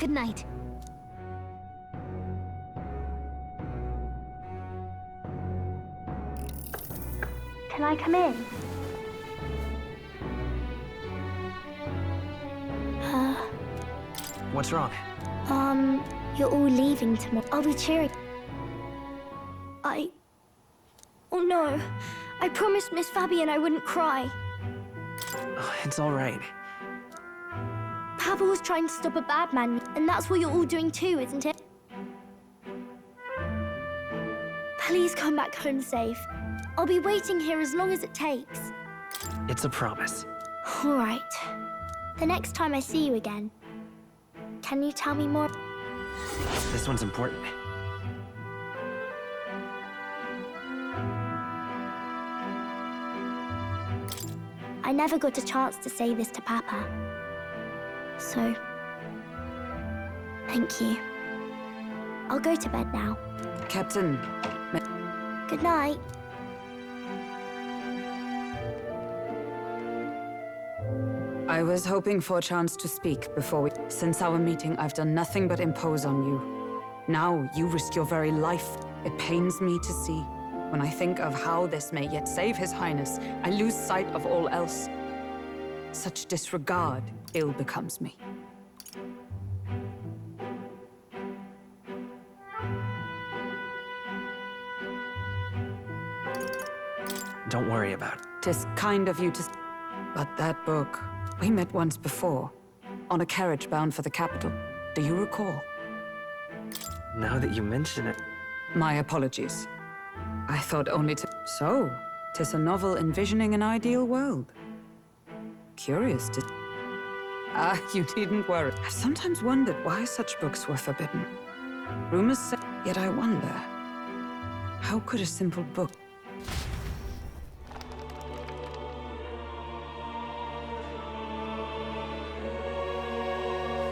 Good night. Can I come in? What's wrong? You're all leaving tomorrow. I'll be cheering. Oh no. I promised Miss Fabian I wouldn't cry. Oh, it's all right. Papa was trying to stop a bad man, and that's what you're all doing too, isn't it? Please come back home safe. I'll be waiting here as long as it takes. It's a promise. All right. The next time I see you again, can you tell me more? This one's important. I never got a chance to say this to Papa. So, thank you. I'll go to bed now. Captain. Good night. I was hoping for a chance to speak before we... Since our meeting, I've done nothing but impose on you. Now, you risk your very life. It pains me to see. When I think of how this may yet save His Highness, I lose sight of all else. Such disregard ill becomes me. Don't worry about it. 'Tis kind of you to... But that book... We met once before, on a carriage bound for the capital. Do you recall? Now that you mention it... My apologies. I thought only to... So, 'tis a novel envisioning an ideal world. Curious to... You needn't worry. I've sometimes wondered why such books were forbidden. Rumors say... Yet I wonder... How could a simple book...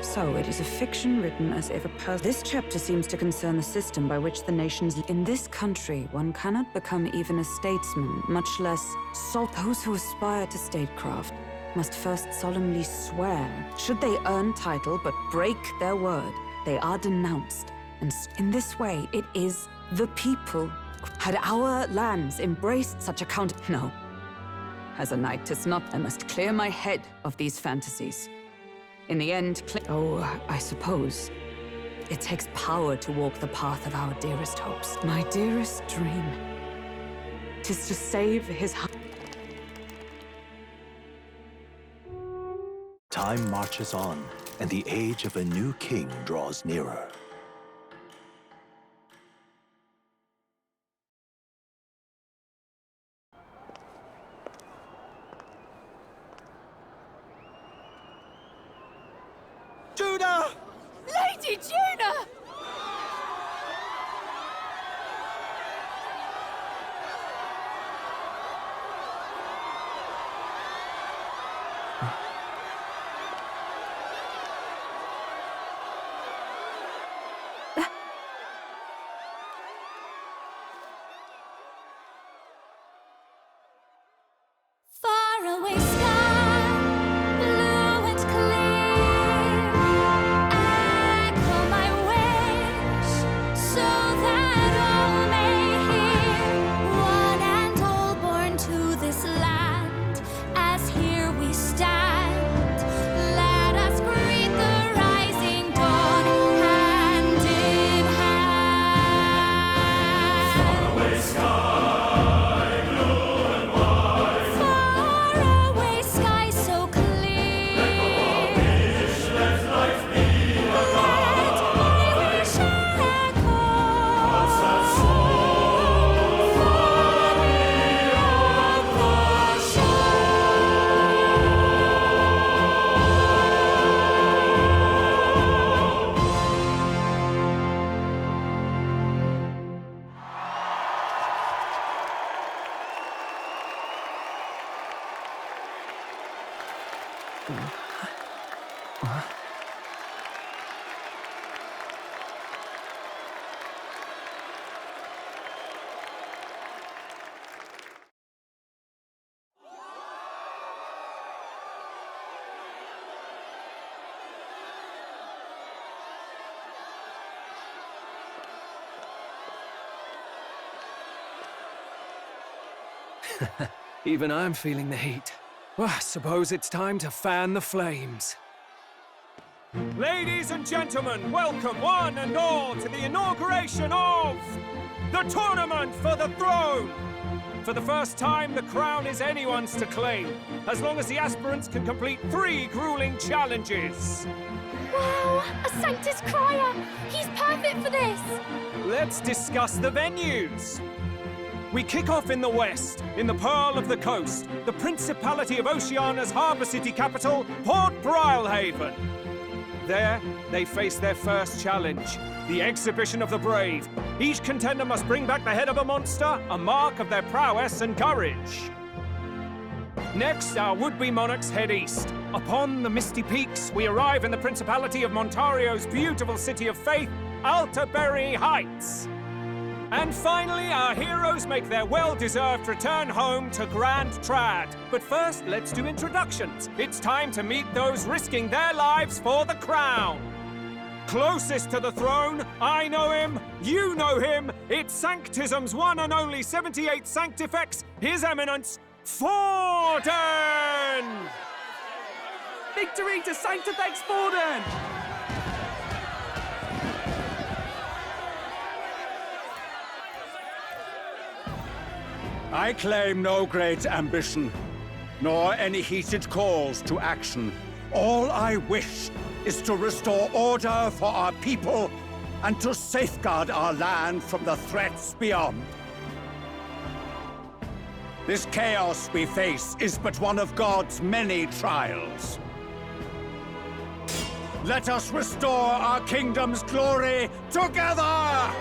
So, it is a fiction written as if a person... This chapter seems to concern the system by which the nations... In this country, one cannot become even a statesman, much less... Those who aspire to statecraft must first solemnly swear. Should they earn title but break their word, they are denounced. And in this way, it is the people. Had our lands embraced such a No. As a knight, 'tis not. I must clear my head of these fantasies. In the end, I suppose it takes power to walk the path of our dearest hopes. My dearest dream, 'tis to save his... Time marches on, and the age of a new king draws nearer. Juna! Lady Juna! Far away sky, blue and clear. Echo my wish, so that all may hear. One and all born to this land, as here we stand. Let us greet the rising dawn, hand in hand. Faraway sky. Faraway sky so clear. Let my wish echo far beyond the Even I'm feeling the heat. Well, I suppose it's time to fan the flames. Ladies and gentlemen, welcome one and all to the inauguration of the Tournament for the Throne! For the first time, the crown is anyone's to claim, as long as the aspirants can complete 3 grueling challenges. Wow, a Sanctus Crier! He's perfect for this! Let's discuss the venues. We kick off in the west, in the Pearl of the Coast, the Principality of Oceania's harbour city capital, Port Brilehaven. There, they face their first challenge, the Exhibition of the Brave. Each contender must bring back the head of a monster, a mark of their prowess and courage. Next, our would-be monarchs head east. Upon the misty peaks, we arrive in the Principality of Montario's beautiful city of faith, Altaberry Heights. And finally, our heroes make their well-deserved return home to Grand Trad. But first, let's do introductions. It's time to meet those risking their lives for the crown. Closest to the throne, I know him, you know him. It's Sanctism's one and only 78th Sanctifex, His Eminence, Forden! Victory to Sanctifex Forden! I claim no great ambition, nor any heated calls to action. All I wish is to restore order for our people and to safeguard our land from the threats beyond. This chaos we face is but one of God's many trials. Let us restore our kingdom's glory together!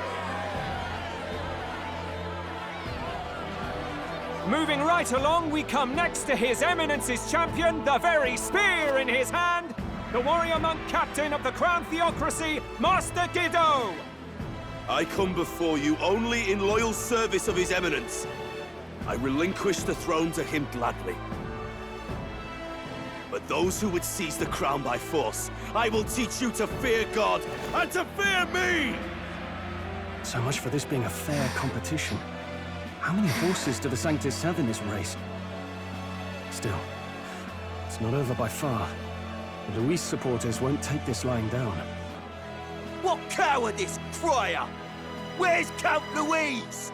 Moving right along, we come next to His Eminence's champion, the very spear in his hand, the warrior monk captain of the Crown Theocracy, Master Guido! I come before you only in loyal service of His Eminence. I relinquish the throne to him gladly. But those who would seize the crown by force, I will teach you to fear God and to fear me! So much for this being a fair competition. How many horses do the Sanctists have in this race? Still, it's not over by far. The Luis supporters won't take this lying down. What cowardice, Crier! Where's Count Louise?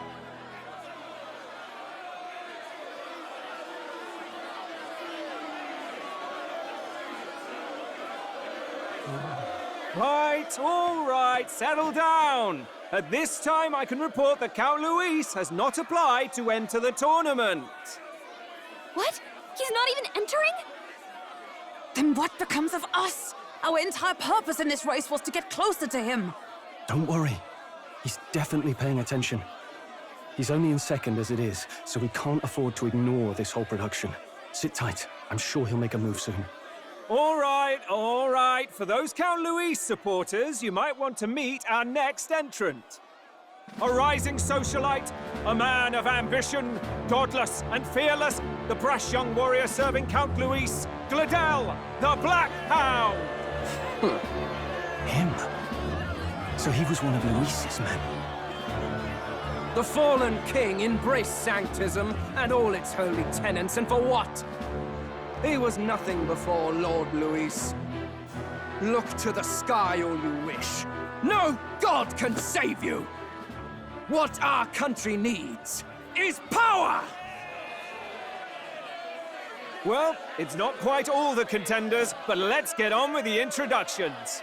All right, settle down. At this time, I can report that Count Luis has not applied to enter the tournament. What? He's not even entering? Then what becomes of us? Our entire purpose in this race was to get closer to him. Don't worry. He's definitely paying attention. He's only in second as it is, so we can't afford to ignore this whole production. Sit tight. I'm sure he'll make a move soon. All right. For those Count Luis supporters, you might want to meet our next entrant. A rising socialite, a man of ambition, godless and fearless, the brash young warrior serving Count Luis, Gladel, the Black Hound. Him? So he was one of Luis's men. The fallen king embraced Sanctism and all its holy tenets, and for what? He was nothing before Lord Luis. Look to the sky all you wish. No god can save you! What our country needs is power! Well, it's not quite all the contenders, but let's get on with the introductions.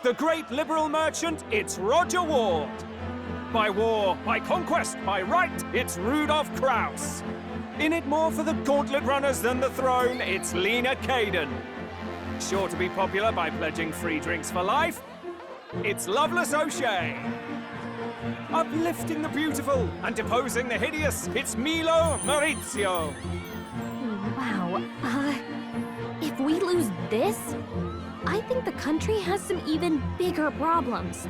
The great liberal merchant, it's Roger Ward. By war, by conquest, by right, it's Rudolph Kraus. In it more for the gauntlet runners than the throne, it's Lena Caden. Sure to be popular by pledging free drinks for life, it's Loveless O'Shea. Uplifting the beautiful and deposing the hideous, it's Milo Maurizio. Wow. If we lose this, I think the country has some even bigger problems.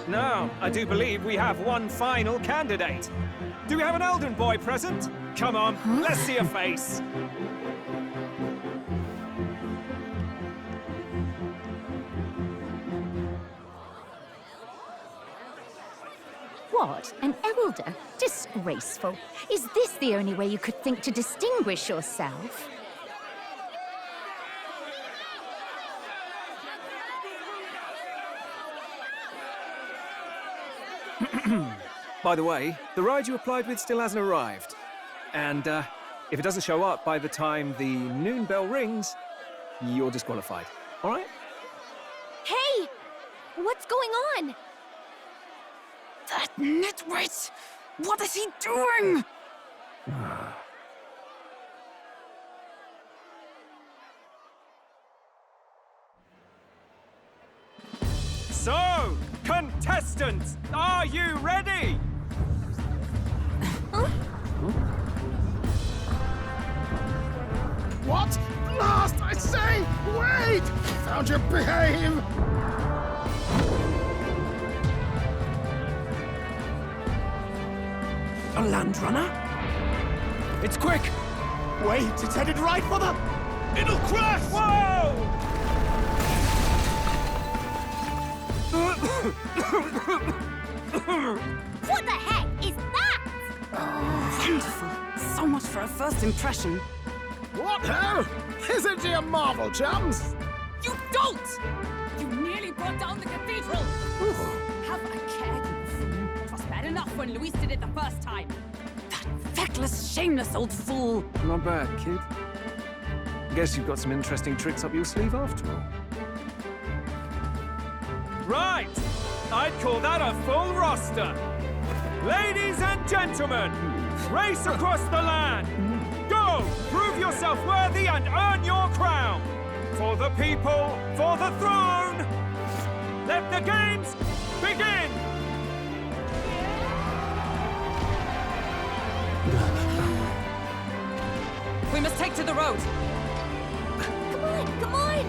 Now, I do believe we have one final candidate. Do we have an Elden boy present? Come on, let's see a face. What? An elder? Disgraceful. Is this the only way you could think to distinguish yourself? By the way, the ride you applied with still hasn't arrived. And, if it doesn't show up by the time the noon bell rings, you're disqualified. All right? Hey! What's going on? That nitwit! What is he doing? So, contestants, are you ready? What? Blast, I say! Wait! Found your behave! A land runner? It's quick! Wait, it's headed right for the... It'll crash! Whoa! What the heck is that? Wonderful. So much for a first impression. What ho? Isn't he a marvel, chums? You don't! You nearly brought down the cathedral! Have a care, you fool. It was bad enough when Luis did it the first time. That feckless, shameless old fool. Not bad, kid. Guess you've got some interesting tricks up your sleeve after all. Right! I'd call that a full roster. Ladies and gentlemen, race across the land. Go! Prove yourself worthy and earn your crown. For the people, for the throne. Let the games begin! We must take to the road. Come on, come on!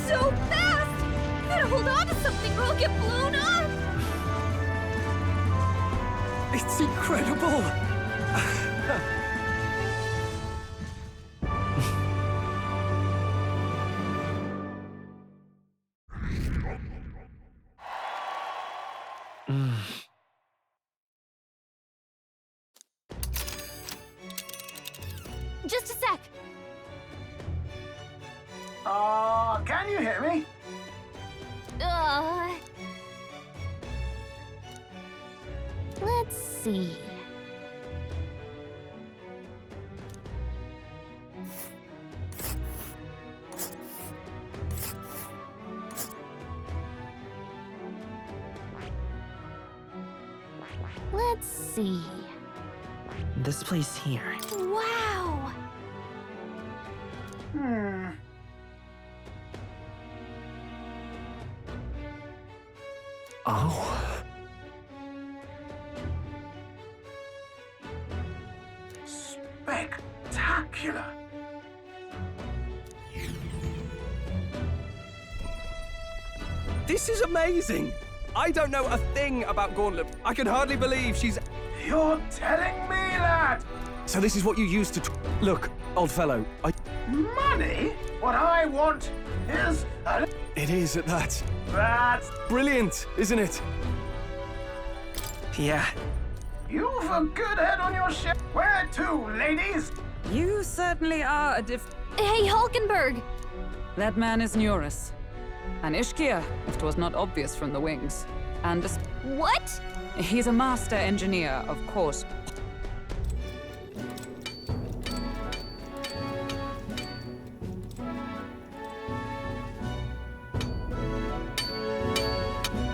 So fast! Better hold on to something or I'll get blown up! It's incredible! Just a sec! Can you hear me? Let's see. Let's see. This place here. Wow! Oh. Spectacular! This is amazing! I don't know a thing about Gauntlet. I can hardly believe she's... You're telling me that? So this is what you used to... Look, old fellow, Money? What I want is a... It is at that. That's... Brilliant, isn't it? Yeah. You've a good head on your ship. Where to, ladies? You certainly are a Hey, Hulkenberg! That man is Nuris. An Ishkia, if 'twas not obvious from the wings. And What? he's a master engineer, of course.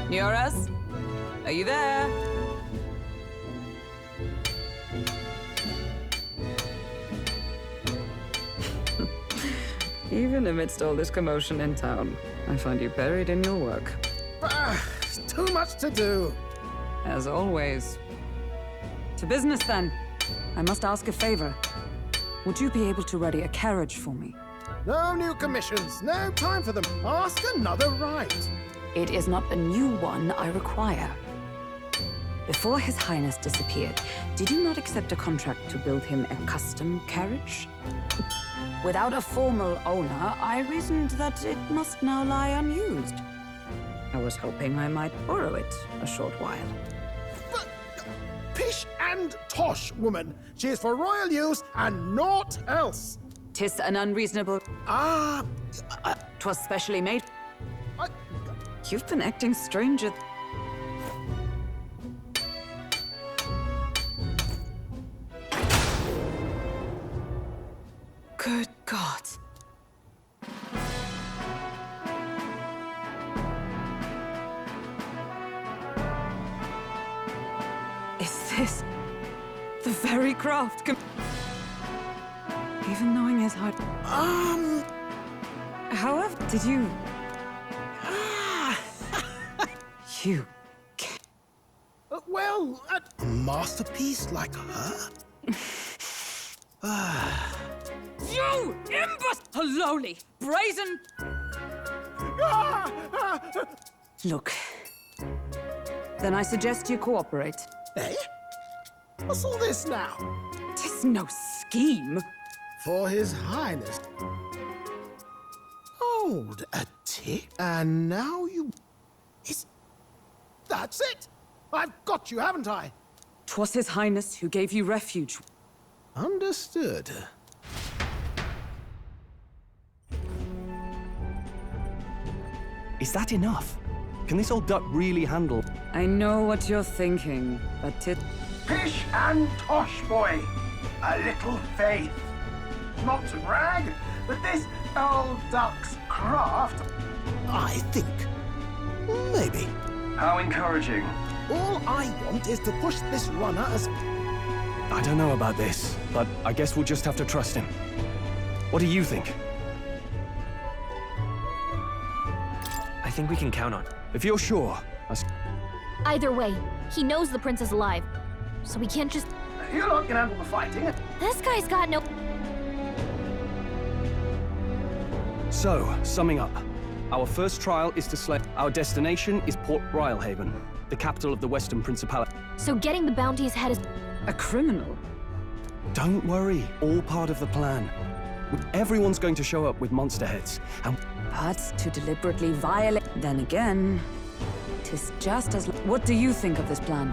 Nuris? Are you there? Even amidst all this commotion in town, I find you buried in your work. Too much to do. As always. To business, then. I must ask a favor. Would you be able to ready a carriage for me? No new commissions. No time for them. Ask another right. It is not a new one I require. Before His Highness disappeared, did you not accept a contract to build him a custom carriage? Without a formal owner, I reasoned that it must now lie unused. I was hoping I might borrow it a short while. But, pish and tosh, woman. She is for royal use and naught else. 'Tis an unreasonable... Ah, 'Twas specially made. I- You've been acting stranger... Good God. Is this the very craft? Even knowing his heart. However, did you? You. well, a masterpiece like her? You imbecile! Lowly, brazen. Look. Then I suggest you cooperate. Eh? What's all this now? 'Tis no scheme. For His Highness. Hold a tick. And now you... That's it! I've got you, haven't I? 'Twas His Highness who gave you refuge. Understood. Is that enough? Can this old duck really handle? I know what you're thinking, but Pish and tosh, boy. A little faith. Not to brag, but this old duck's craft, I think, maybe. How encouraging. All I want is to push this runner as... I don't know about this, but I guess we'll just have to trust him. What do you think? I think we can count on. If you're sure, Either way, he knows the prince is alive. So we can't just... You lot can handle the fighting. This guy's got no... So, summing up. Our first trial is to slay. Our destination is Port Brilhaven, the capital of the Western Principality. So getting the bounty's head is... a criminal. Don't worry, all part of the plan. Everyone's going to show up with monster heads, and But to deliberately violate... Then again, 'tis just as... What do you think of this plan?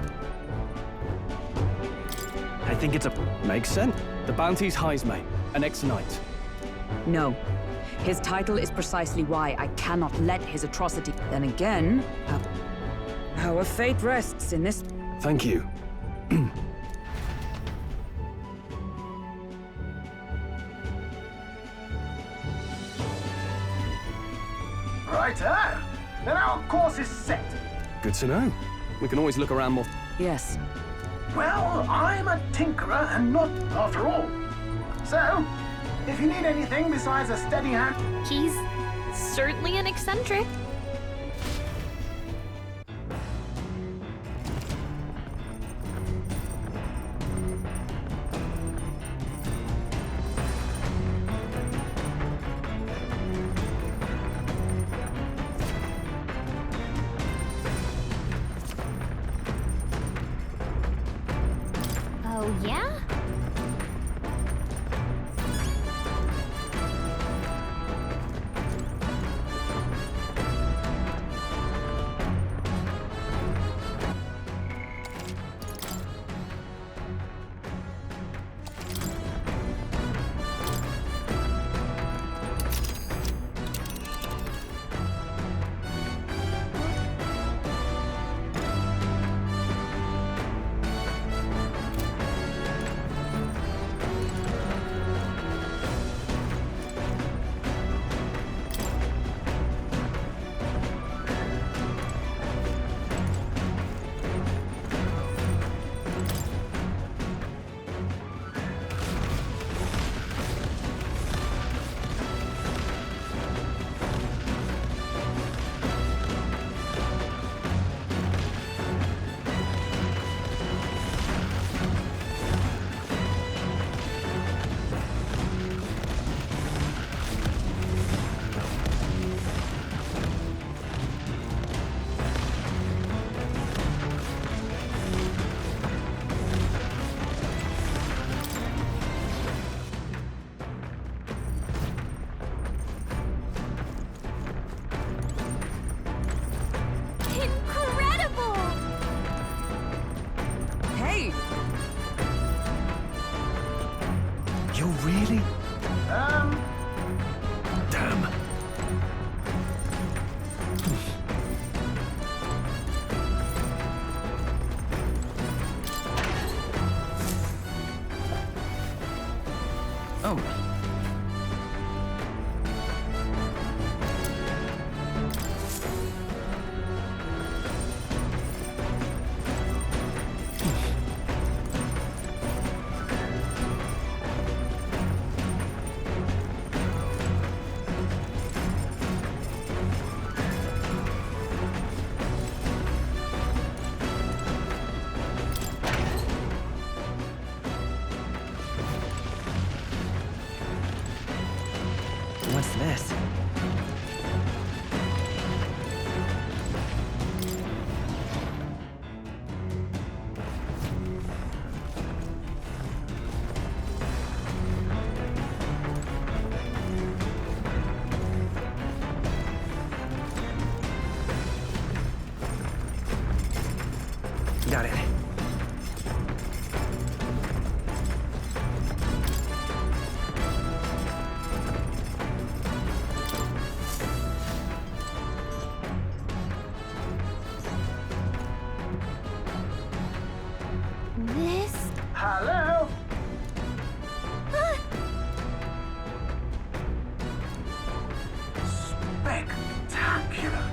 I think it's a... Makes sense. The bounty's Heismay, an ex-knight. No. His title is precisely why I cannot let his atrocity... Then again, our fate rests in this... Thank you. Righto. Then our course is set. Good to know. We can always look around more. Yes. Well, I'm a tinkerer and not after all. So, if you need anything besides a steady hand... He's certainly an eccentric. Oh, yeah? You're really? Damn. Oh. What's this? Got it. This... Hello? Spectacular.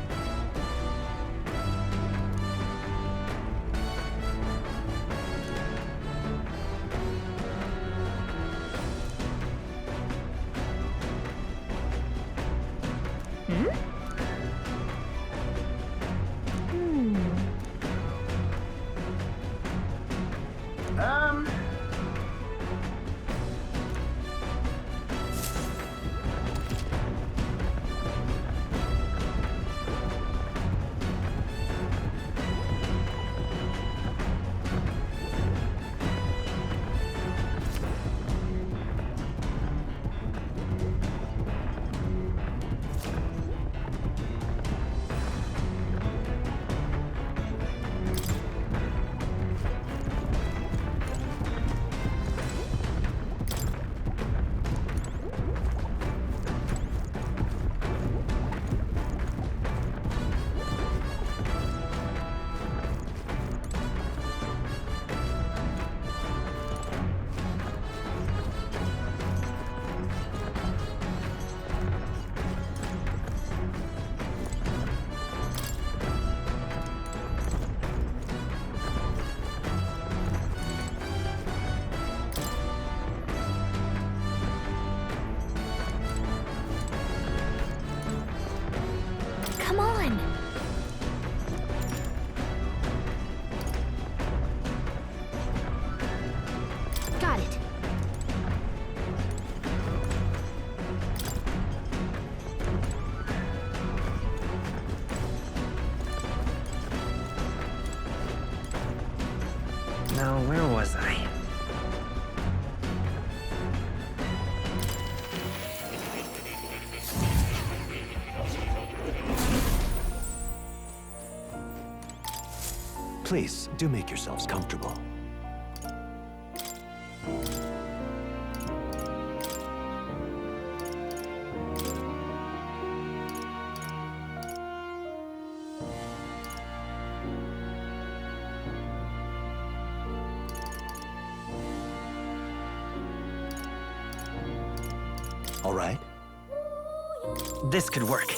Come on! Got it. Now, where was I? Please, do make yourselves comfortable. All right? This could work.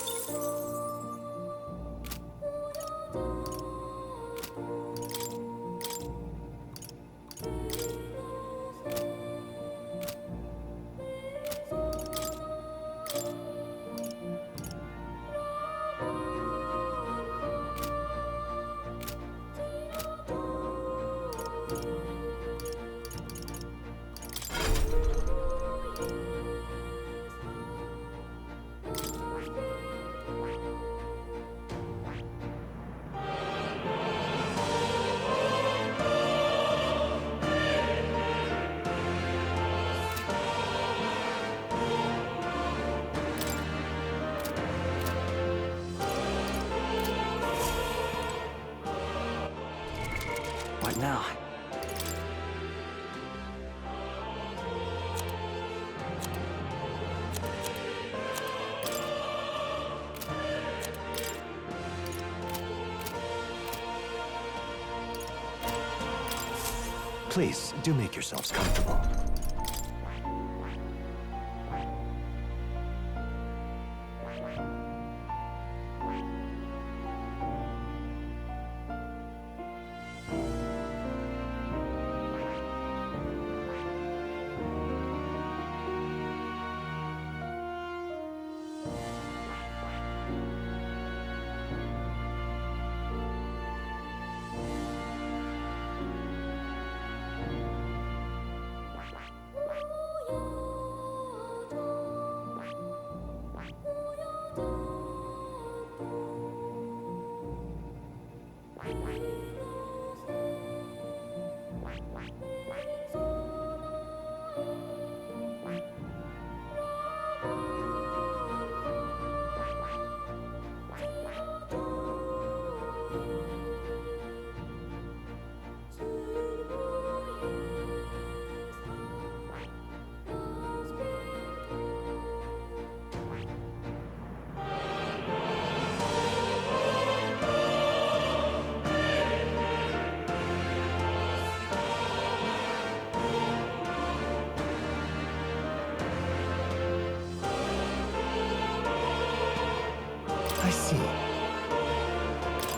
Please, do make yourselves comfortable. I see.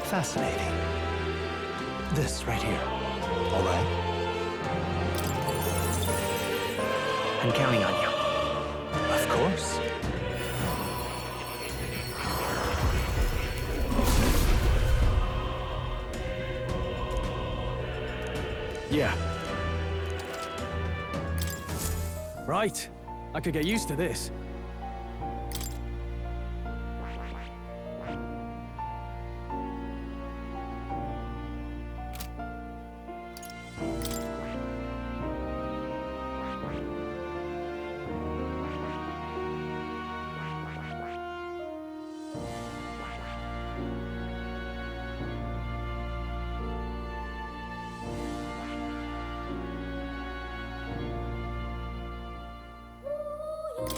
Fascinating. This right here. All right? I'm counting on you. Of course. Yeah. Right. I could get used to this.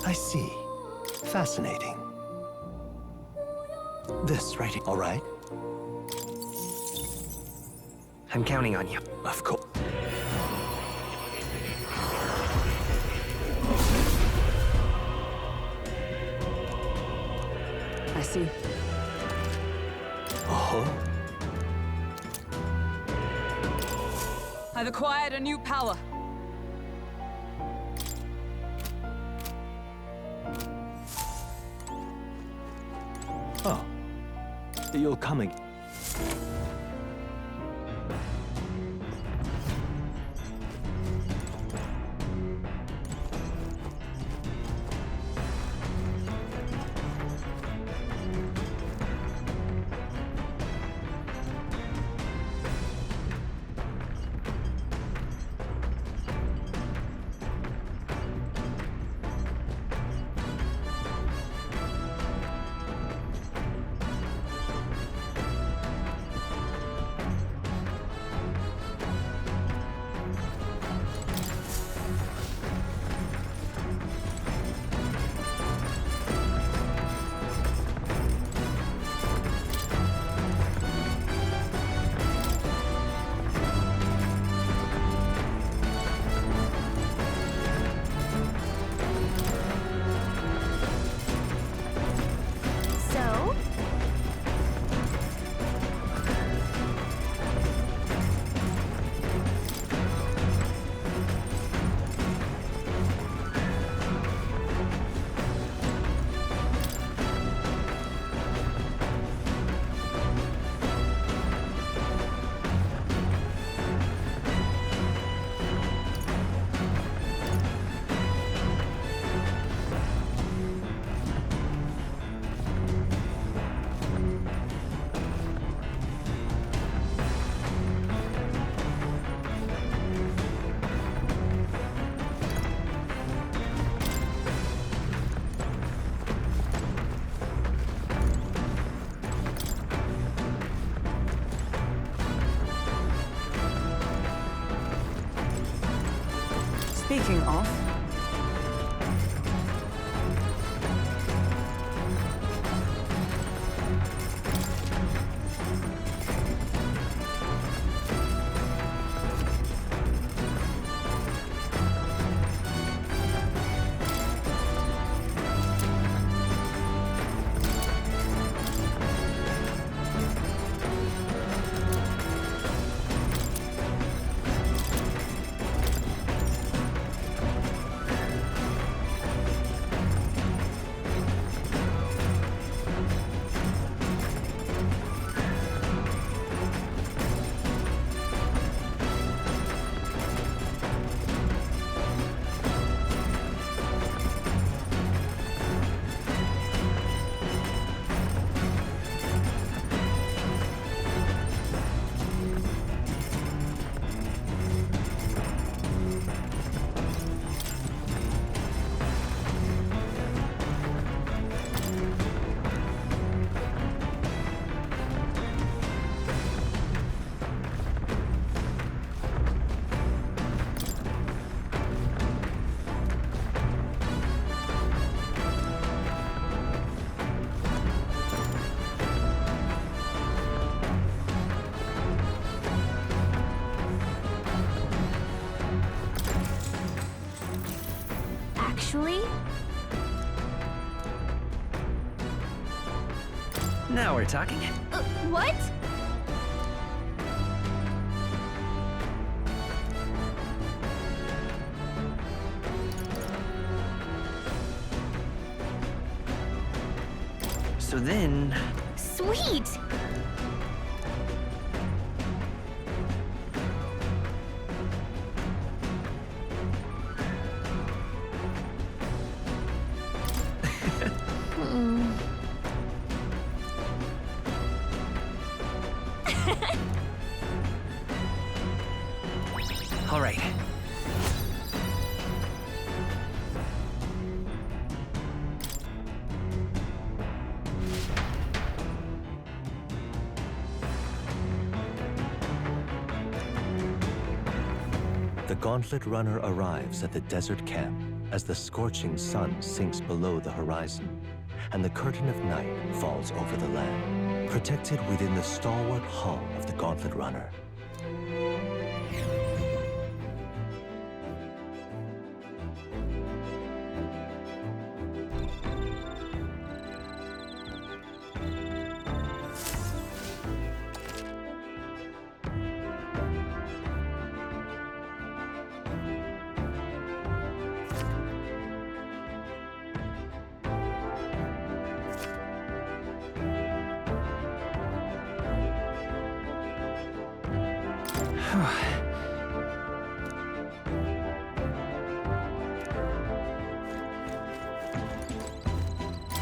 I see. Fascinating. This right here. All right? I'm counting on you. Of course. I see. Oh? I've acquired a new power. Oh. You'll come again. Speaking of, Actually, Now we're talking. what? So then... Sweet! All right. The Gauntlet Runner arrives at the desert camp as the scorching sun sinks below the horizon, and the curtain of night falls over the land, protected within the stalwart hull of the Gauntlet Runner.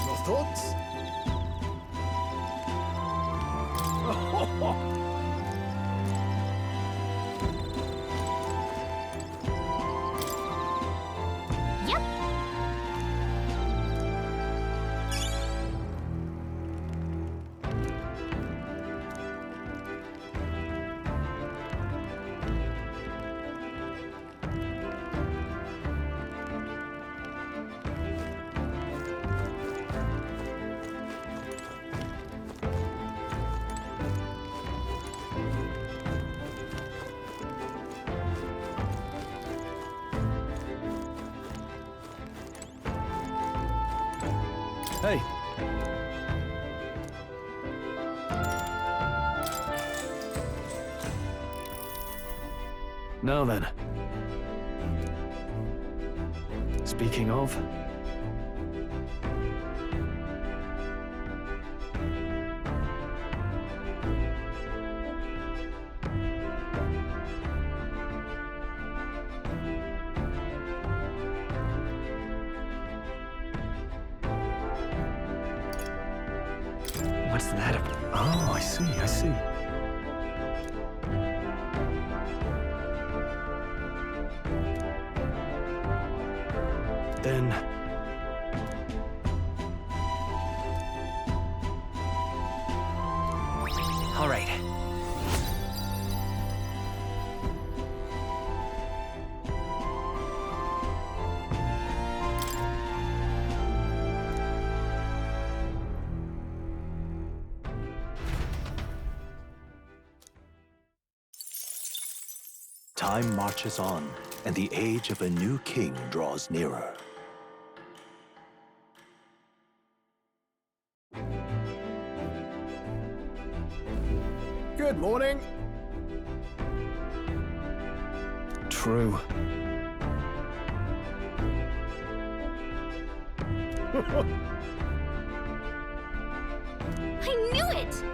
Your thoughts? Yep. Hey. Now then. Speaking of... What's that about? Oh, I see, I see. Then... All right. Time marches on, and the age of a new king draws nearer. Good morning. True. I knew it!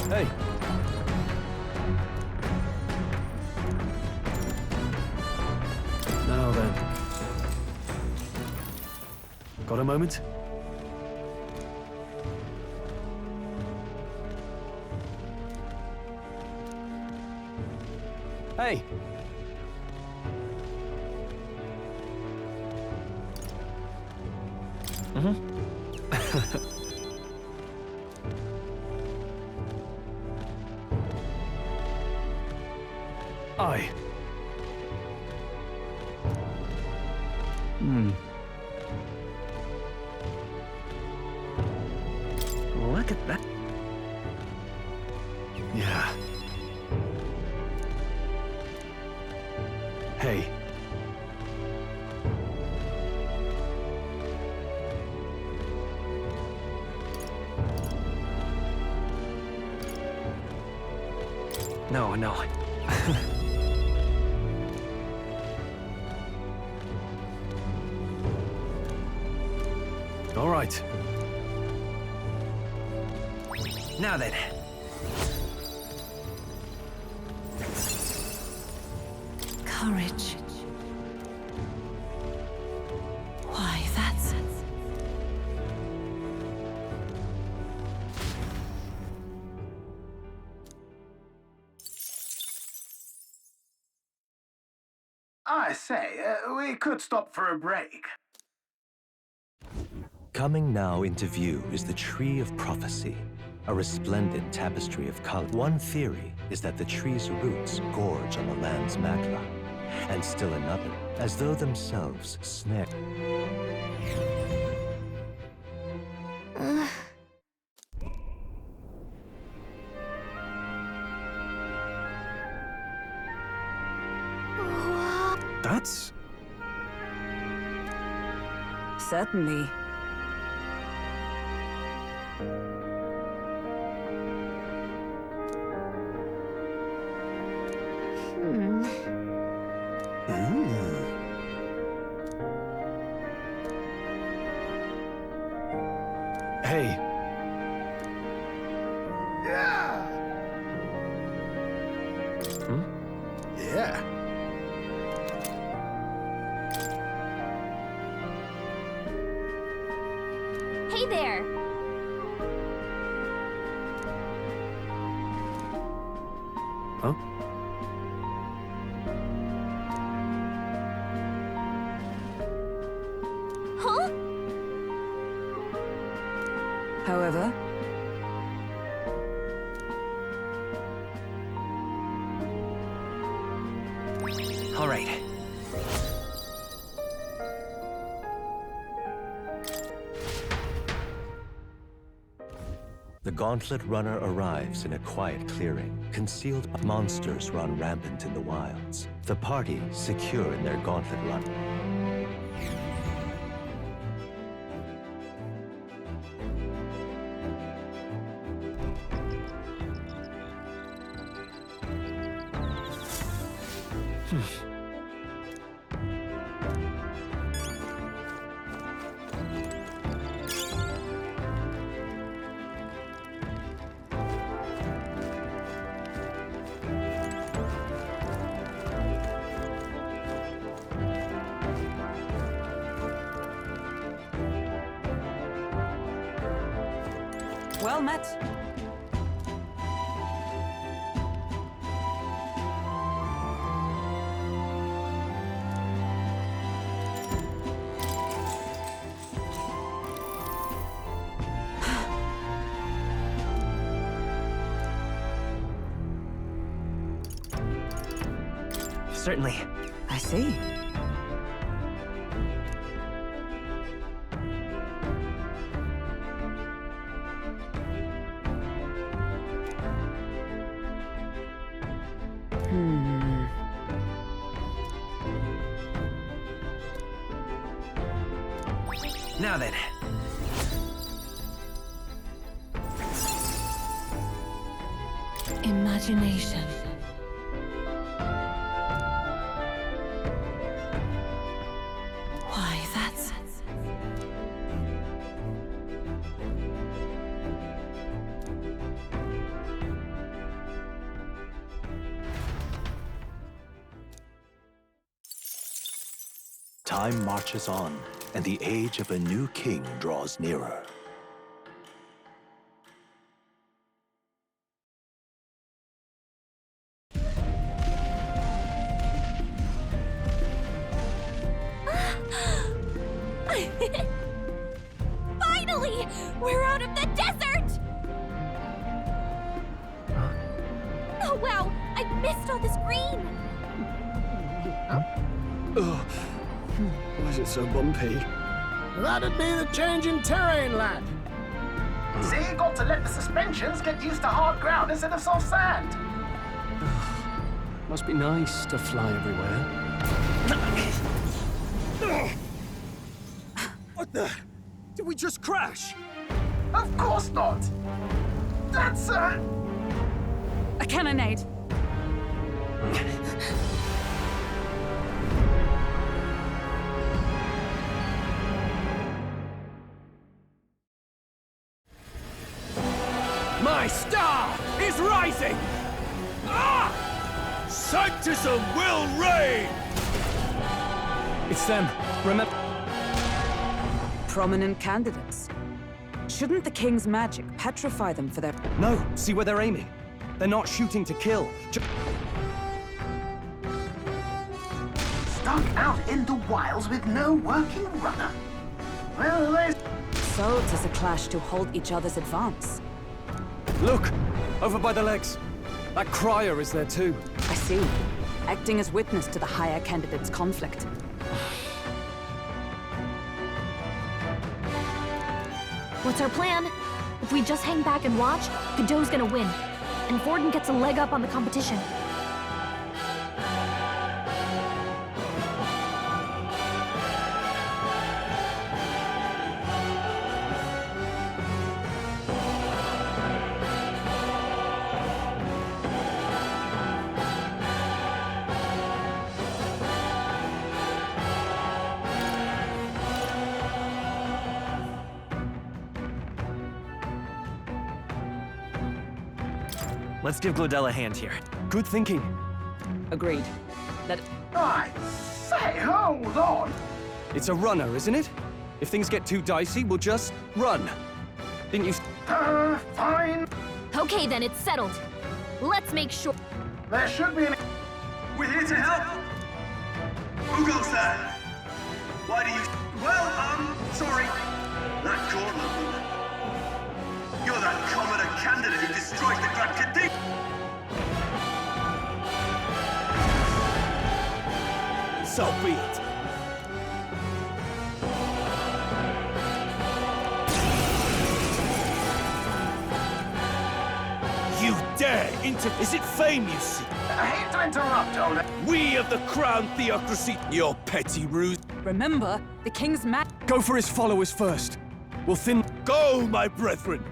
Hey. Now then. Got a moment? Hey! Aye. Look at that. Yeah. Hey. No, no. All right. Now then. Courage. Why, that's... I say, we could stop for a break. Coming now into view is the Tree of Prophecy, a resplendent tapestry of color. One theory is that the tree's roots gorge on the land's magma, and still another, as though themselves snare. That's... Certainly. Hey. Yeah. Yeah. Hey there! Huh? Huh? However, All right. The Gauntlet Runner arrives in a quiet clearing. Concealed monsters run rampant in the wilds. The party secure in their Gauntlet Runner. well met. Certainly. I see. Now then. Imagination. Why, that's... Time marches on, and the age of a new king draws nearer. Oh, wow! I missed all this green! Ugh. Why is it so bumpy? That'd be the change in terrain, lad. See, you got to let the suspensions get used to hard ground instead of soft sand. Must be nice to fly everywhere. What the? Did we just crash? Of course not. That's A cannonade. My star is rising! Ah! Sanctism will reign! It's them. Remember. Prominent candidates. Shouldn't the king's magic petrify them for their... No, see where they're aiming. They're not shooting to kill. stuck out in the wilds with no working runner. Well, they... So it is a clash to halt each other's advance. Look! Over by the legs. That crier is there too. I see. Acting as witness to the higher candidate's conflict. What's our plan? If we just hang back and watch, Godot's gonna win. And Vorden gets a leg up on the competition. Let's give Glodell a hand here. Good thinking. Agreed. Let... I say, hold on! It's a runner, isn't it? If things get too dicey, we'll just run. Didn't you... Fine. Okay then, it's settled. Let's make sure... There should be an... We're here to help! Who goes there? Why do you... Well, sorry. That gauntlet woman. You're that commoner candidate who destroyed the Grand Cathedral! So be it. You dare into... Is it fame you seek? I hate to interrupt, Ola. We of the Crown Theocracy, your petty ruse. Remember, the king's Go for his followers first. We'll thin... Go, my brethren!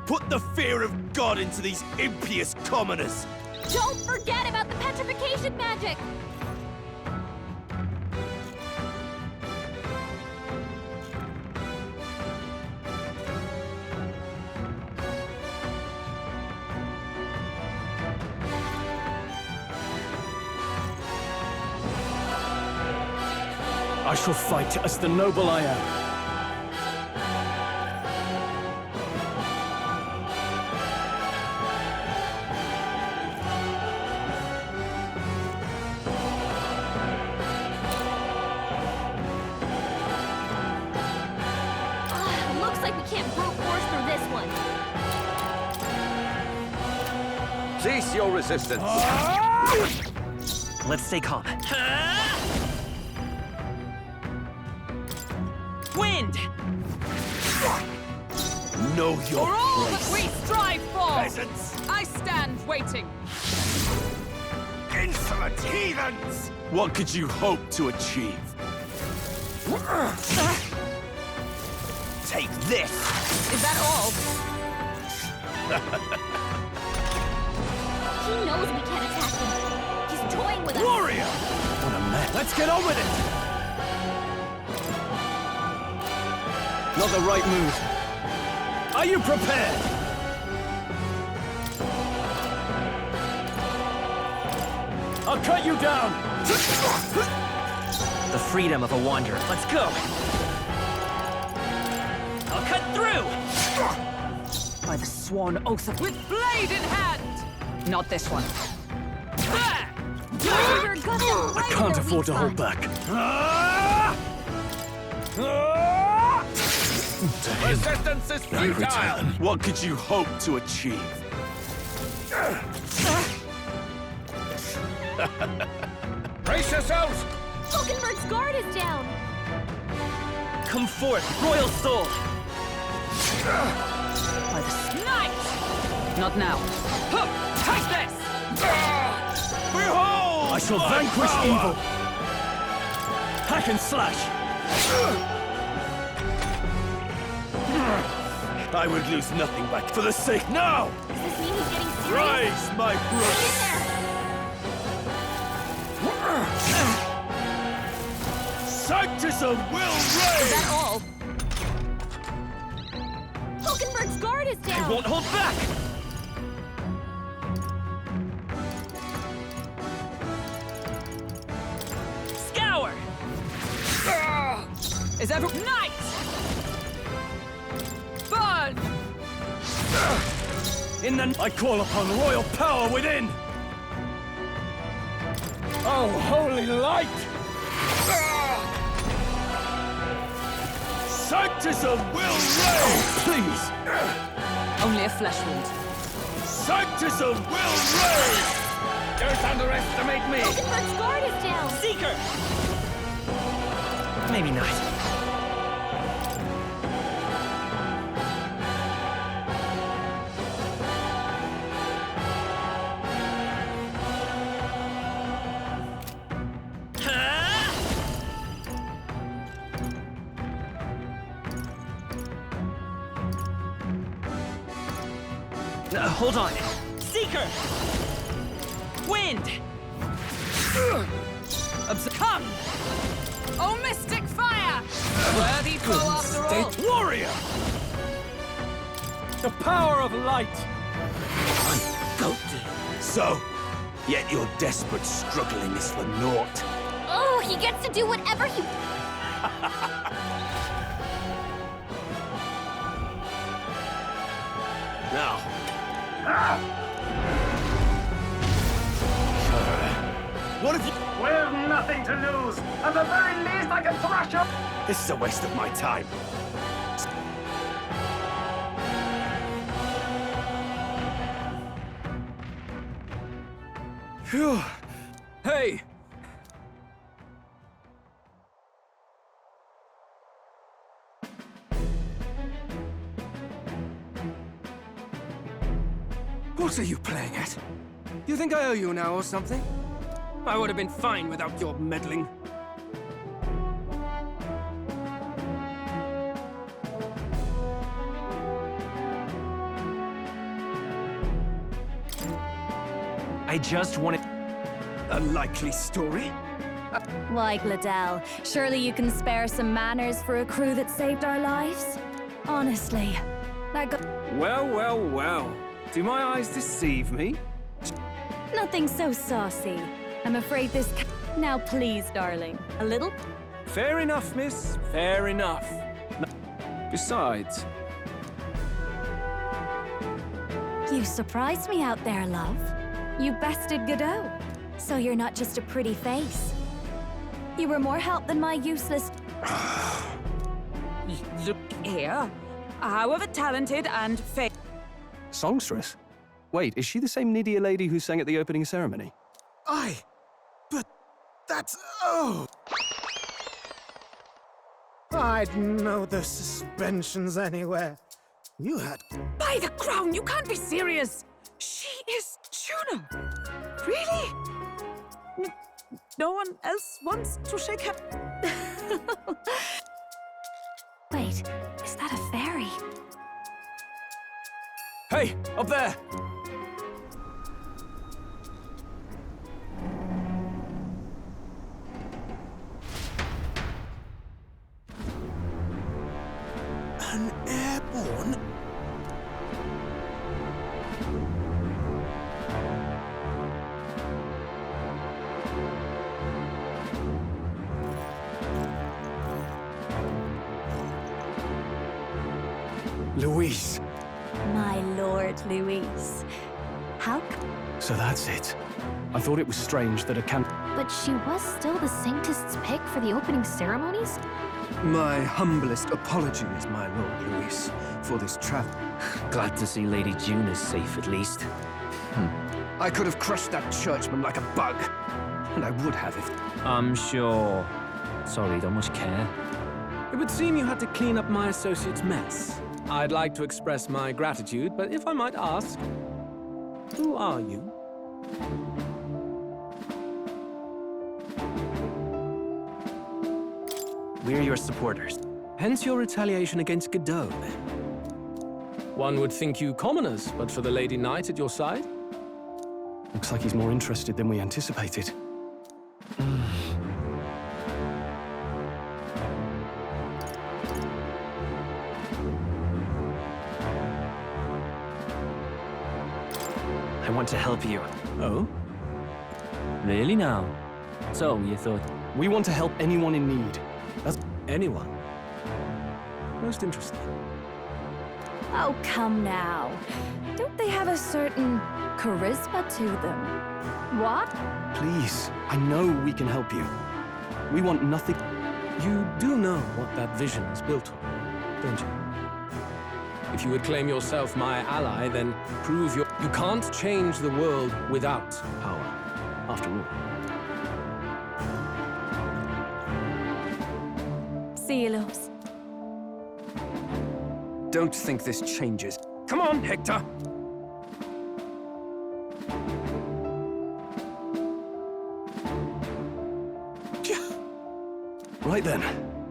Put the fear of God into these impious commoners! Don't forget about the petrification magic! I shall fight as the noble I am. Looks like we can't brute force through this one. Cease your resistance. Let's stay calm. Wind! Know your For all that place. we strive for! Peasants! I stand waiting. Insolent heathens! What could you hope to achieve? Take this! Is that all? He knows we can't attack him. He's toying with us. Warrior! What a mess. Let's get on with it! Not the right move. Are you prepared? I'll cut you down! The freedom of a wanderer. Let's go! I'll cut through! By the sworn oath of... With blade in hand! Not this one. I can't afford to hold back. Resistance is I return. What could you hope to achieve? Brace yourselves! Hulkenberg's guard is down! Come forth, royal soul! By the Knight! Not now. Huh, take this! Behold! I shall vanquish evil! Hack and slash! I would lose nothing for the sake now! Does this mean he's getting serious? Rise, my brother! Sanctus of Will Is reign! that all? Hulkenberg's guard is I down! won't hold back! Scour! Is every Knight! Burn! I call upon royal power within! Oh, holy light! Sanctus of Will reign! Please! Only a flesh wound. Sanctus of Will reign! Don't underestimate me! Hulkenberg's guard is down! Seeker! Maybe not. Hold on. Seeker! Wind! Come! Oh, mystic fire! Worthy foe after all! State warrior! The power of light! So, yet your desperate struggling is for naught. Oh, he gets to do whatever he... Now, what have you... We've nothing to lose. At the very least, I can thrash up. This is a waste of my time. Phew. Hey! What are you playing at? You think I owe you now or something? I would have been fine without your meddling. I just wanted... A likely story? Like Liddell, surely you can spare some manners for a crew that saved our lives? Honestly, that got... Well, well, well. Do my eyes deceive me? Nothing so saucy. I'm afraid this... Now please, darling, a little... Fair enough, miss. Fair enough. Besides... You surprised me out there, love. You bested Godot. So you're not just a pretty face. You were more help than my useless... Look here. However talented and Songstress? Wait, is she the same Nydia lady who sang at the opening ceremony? Aye, but that's... Oh! I'd know the suspensions anywhere. You had... By the crown, you can't be serious! She is Juno! Really? No one else wants to shake her... Wait, is that a fairy? Hey, up there! An airborne? Luis. My Lord Luis. How So that's it. I thought it was strange that a But she was still the saintest's pick for the opening ceremonies? My humblest apologies, my Lord Luis, for this travel. Glad to see Lady June is safe, at least. I could have crushed that churchman like a bug. And I would have if... I'm sure. Sorry, don't much care. It would seem you had to clean up my associate's mess. I'd like to express my gratitude, but if I might ask, who are you? We're your supporters. Hence your retaliation against Godot, then. One would think you commoners, but for the Lady Knight at your side? Looks like he's more interested than we anticipated. I want to help you. Oh? Really now? So, you thought... We want to help anyone in need. That's anyone? Most interesting. Oh, come now. Don't they have a certain charisma to them? What? Please, I know we can help you. We want nothing... You do know what that vision is built on, don't you? If you would claim yourself my ally, then prove your... You can't change the world without power, after all. Cielos. Don't think this changes. Come on, Hector! Right then.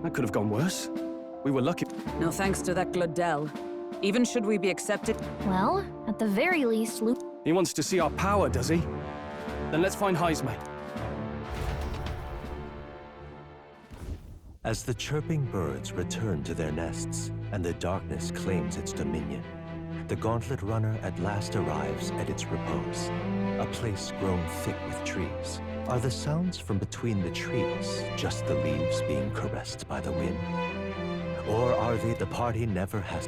That could have gone worse. We were lucky. No thanks to that Glodell. Even should we be accepted... Well, at the very least, Luke... He wants to see our power, does he? Then let's find Heisme. As the chirping birds return to their nests and the darkness claims its dominion, the Gauntlet Runner at last arrives at its repose, a place grown thick with trees. Are the sounds from between the trees just the leaves being caressed by the wind? Or are they the party never has...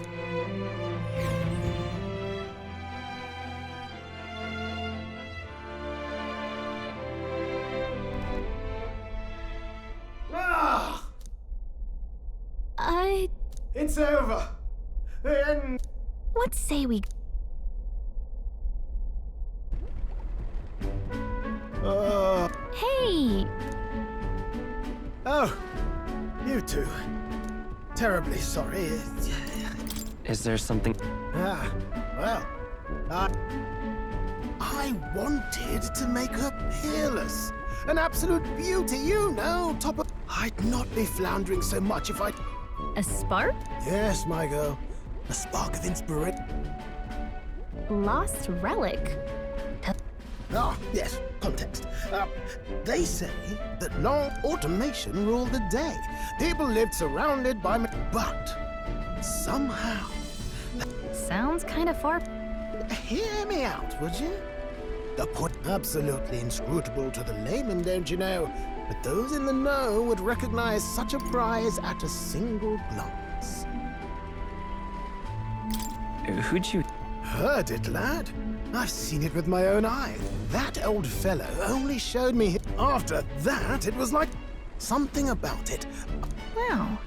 It's over. The end. What say we... Hey! Oh, you two. Terribly sorry. Is there something... Ah, well, I wanted to make her peerless. An absolute beauty, you know, top of... I'd not be floundering so much if I... A spark? Yes, my girl. A spark of inspiration. Lost relic? Ah, yes, context. They say that long automation ruled the day. People lived surrounded by... But somehow... Sounds kind of far... Hear me out, would you? The point absolutely inscrutable to the layman, don't you know? But those in the know would recognize such a prize at a single glance. Who'd you... Heard it, lad. I've seen it with my own eyes. That old fellow only showed me... After that, it was like... Something about it. Wow.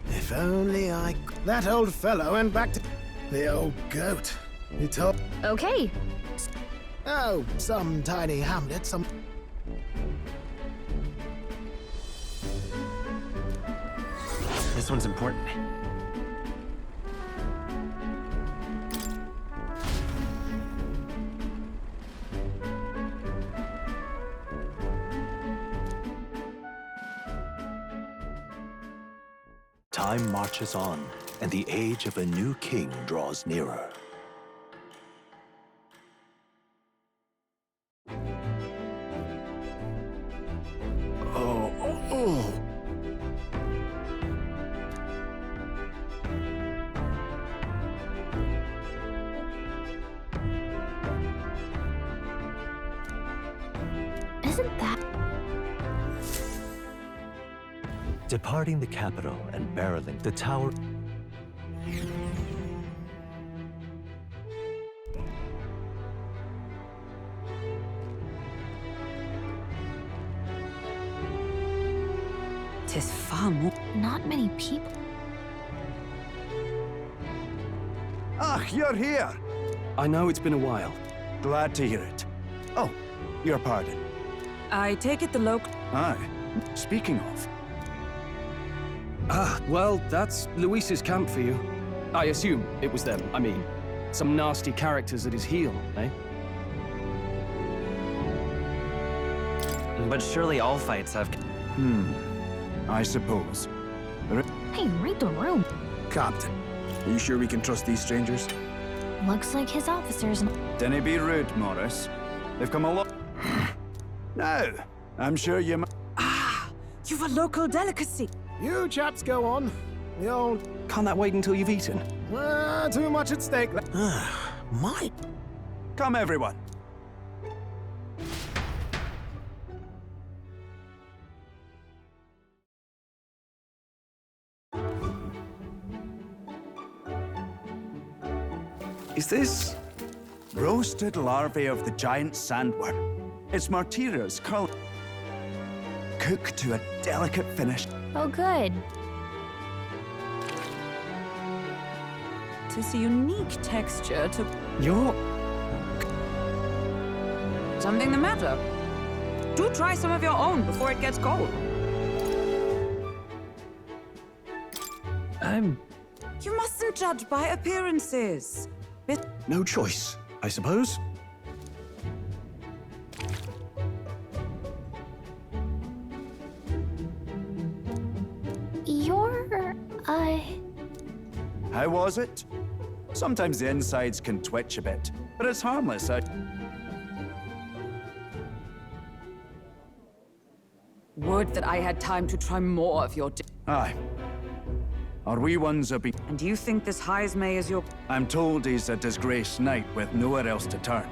If only I... That old fellow went back to... The old goat. He told... Okay. Oh, some tiny hamlet, some... This one's important. Time marches on, and the age of a new king draws nearer. Oh. Isn't that... Departing the capital and barreling the tower... Tis far more... Not many people. Ah, you're here. I know it's been a while. Glad to hear it. Oh, your pardon. I take it the local... Aye. Speaking of... Ah, well, that's Luis's camp for you. I assume it was them. I mean, some nasty characters at his heel, eh? But surely all fights have... I suppose. Hey, read the room. Captain, are you sure we can trust these strangers? Looks like his officers... Dinna be rude, Morris. They've come a lot... No, I'm sure you might... You've a local delicacy. You chaps go on. The old... Can't that wait until you've eaten? Too much at stake. My... Come, everyone. Is this... Roasted larvae of the giant sandworm. It's martira's curl... Cooked to a delicate finish. Oh, good. Tis a unique texture to... You're... Something the matter? Do try some of your own before it gets cold. You mustn't judge by appearances. No choice, I suppose. You're... How was it? Sometimes the insides can twitch a bit, but it's harmless. Would that I had time to try more of your... Aye. Our wee ones have been... And do you think this Heismay is your... I'm told he's a disgraced knight with nowhere else to turn.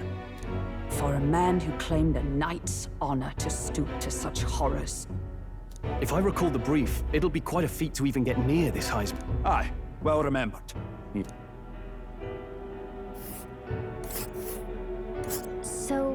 For a man who claimed a knight's honor to stoop to such horrors. If I recall the brief, it'll be quite a feat to even get near this Heisman. Aye, well remembered. So...